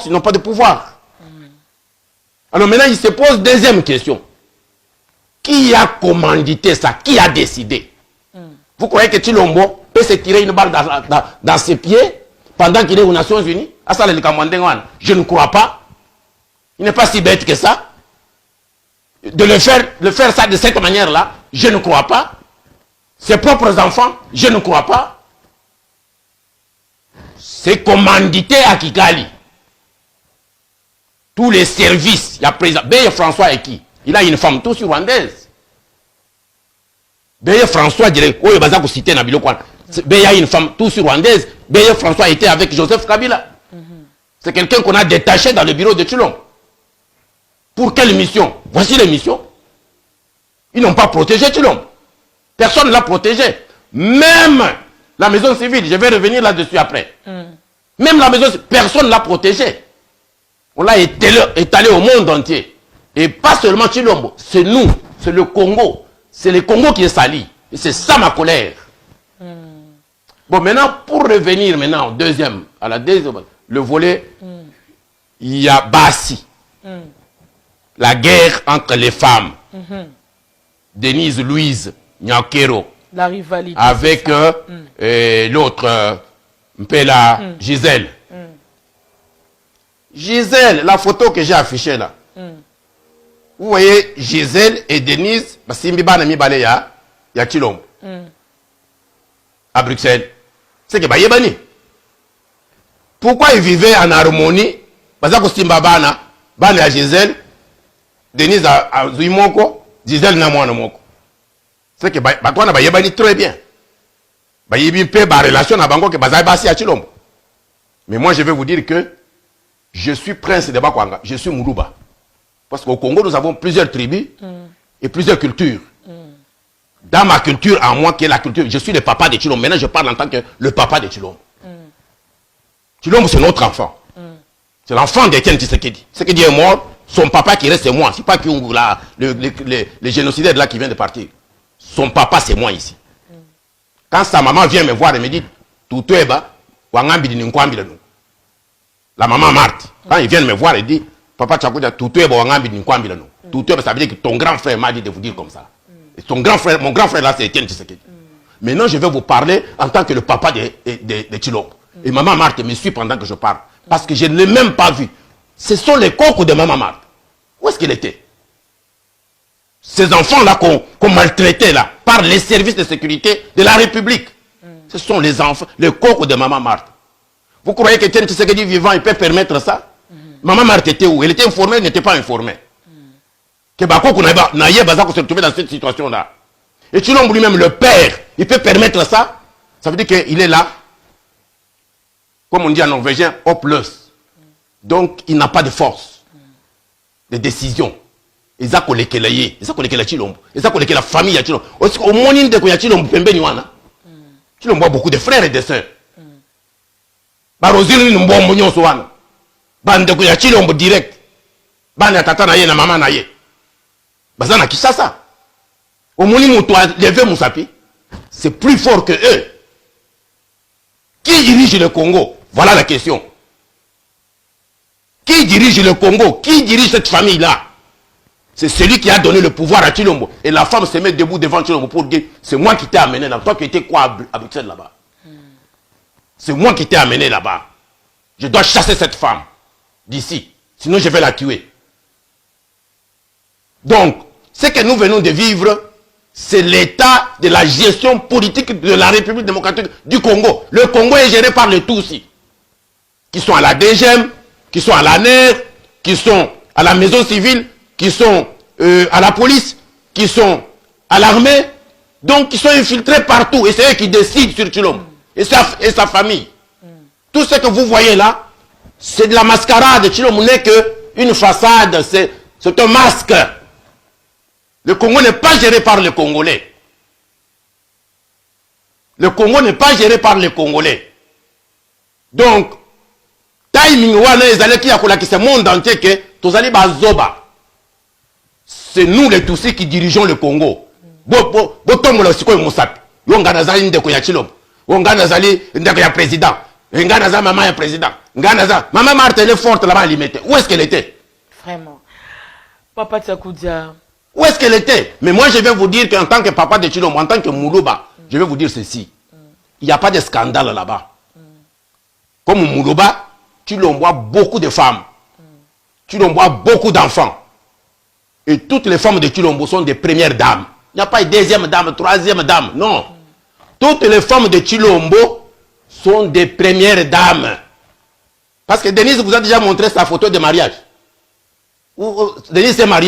ils n'ont pas de pouvoir. Alors maintenant, il se pose deuxième question. Qui a commandité ça? Qui a décidé? Vous croyez que Tshilombo peut se tirer une balle dans ses pieds pendant qu'il est aux Nations Unies? Je ne crois pas. Il n'est pas si bête que ça. De le faire ça de cette manière-là, je ne crois pas. Ses propres enfants, je ne crois pas. C'est commandité à Kigali. Tous les services, il y a président. Beye François est qui? Il a une femme tous rwandaise. Beye François dirait, oh, il va vous citer Nabilo Kwan. Beye a une femme tous rwandaise. Beye François était avec Joseph Kabila. C'est quelqu'un qu'on a détaché dans le bureau de Tshilombo. Pour quelle mission? Voici les missions. Ils n'ont pas protégé Tshilombo. Personne ne l'a protégé. Même la maison civile, je vais revenir là-dessus après. Même la maison civile, personne ne l'a protégé. On l'a étalé au monde entier. Et pas seulement Tshilombo, c'est nous, c'est le Congo. C'est le Congo qui est sali. Et c'est ça ma colère. Bon, maintenant, pour revenir maintenant à la deuxième, le volet, il y a Bassi. La guerre entre les femmes. Denise Louise Nyakero. La rivalité. Avec l'autre, Mpela Gisèle. Gisèle, la photo que j'ai affichée là. Vous voyez Gisèle et Denise, il y a Tshilombo. À Bruxelles. C'est que Bayebani. Pourquoi ils vivaient en harmonie? Parce que Simba Bana, Bana à Gisèle, Denise à Zuimoko, Gisèle n'a moins moko. C'est que Batouana Bayebani très bien. Bayebi peut ba relation à Bango que Bazaï Bassi à Tshilombo. Mais moi je vais vous dire que je suis prince de Bakwanga, je suis Mourouba. Parce qu'au Congo, nous avons plusieurs tribus et plusieurs cultures. Dans ma culture, à moi, qui est la culture, je suis le papa de Tshilombo. Maintenant, je parle en tant que le papa de Tshilombo. Tshilombo, c'est notre enfant. C'est l'enfant d'Étienne Tshisekedi. Tshisekedi est mort, son papa qui reste, c'est moi. Ce n'est pas le génocidaire là qui vient de partir. Son papa, c'est moi ici. Quand sa maman vient me voir et me dit, Tutueba, Wangambi Ninkwambi. La maman Marthe, quand il vient me voir et dit, Papa Tchakoudja, Tutueba Wangambi Ninkwambi. Tutueba, ça veut dire que ton grand frère m'a dit de vous dire comme ça. Et mon grand frère là, c'est Étienne Tshisekedi. Maintenant, je vais vous parler en tant que le papa de Tshilombo. Et maman Marthe me suit pendant que je parle. Parce que je ne l'ai même pas vu. Ce sont les cocos de maman Marthe. Où est-ce qu'il était? Ces enfants-là qu'on maltraitait là, par les services de sécurité de la République. Ce sont les enfants, les cocos de maman Marthe. Vous croyez que Étienne Tshisekedi vivant, il peut permettre ça? Maman Marthe était où? Elle était informée, elle n'était pas informée. Que Bakoko Naye Bazako se retrouvait dans cette situation-là. Et Tshilombo lui-même, le père, il peut permettre ça? Ça veut dire qu'il est là, comme on dit en norvégien, hopeless. Donc, il n'a pas de force, de décision. Ils ont collecté la Tshilombo. Ils ont collecté la famille à Tshilombo. Au moins, il y a Tshilombo Pembeniwana. Tshilombo a beaucoup de frères et de sœurs. Barozili ni mbombo nyonso wana. Bande ko ya Tshilombo direct. Bande ya tata na ye na mama na ye. Bazana Kishasa. Au moins, il a levé Moussapi. C'est plus fort que eux. Qui dirige le Congo? Voilà la question. Qui dirige le Congo? Qui dirige cette famille-là? C'est celui qui a donné le pouvoir à Tshilombo. Et la femme se met debout devant Tshilombo pour dire, c'est moi qui t'ai amené là. Toi qui étais quoi à Bruxelles là-bas? C'est moi qui t'ai amené là-bas. Je dois chasser cette femme d'ici. Sinon je vais la tuer. Donc, ce que nous venons de vivre, c'est l'état de la gestion politique de la République démocratique du Congo. Le Congo est géré par les Tutsis, qui sont à la DGM, qui sont à la NER, qui sont à la maison civile, qui sont à la police, qui sont à l'armée, donc qui sont infiltrés partout. Et c'est eux qui décident sur Tshilombo et sa famille. Tout ce que vous voyez là, c'est de la mascarade. Tshilombo n'est qu'une façade, c'est un masque. Le Congo n'est pas géré par les Congolais. Le Congo n'est pas géré par les Congolais. Donc, timing wana ezali ki yakola ki ce monde entier que tozali bazoba. C'est nous les Tutsis qui dirigeons le Congo. Botombola sikoyo Moussapi. Yo ngana zali ndeko ya Tshilombo. Yo ngana zali ndeko ya président. Ngana zali mama ya président. Nganaza, maman Marthe, elle est forte là-bas à Limete. Où est-ce qu'elle était? Vraiment. Papa Tchakoudia. Où est-ce qu'elle était? Mais moi, je vais vous dire qu'en tant que papa de Chilombo, en tant que Moulouba, je vais vous dire ceci. Il n'y a pas de scandale là-bas. Comme Moulouba, Chilombo a beaucoup de femmes. Chilombo a beaucoup d'enfants. Et toutes les femmes de Chilombo sont des premières dames. Il n'y a pas de deuxième dame, troisième dame. Non. Toutes les femmes de Chilombo sont des premières dames. Parce que Denise vous a déjà montré sa photo de mariage. Denise s'est mariée.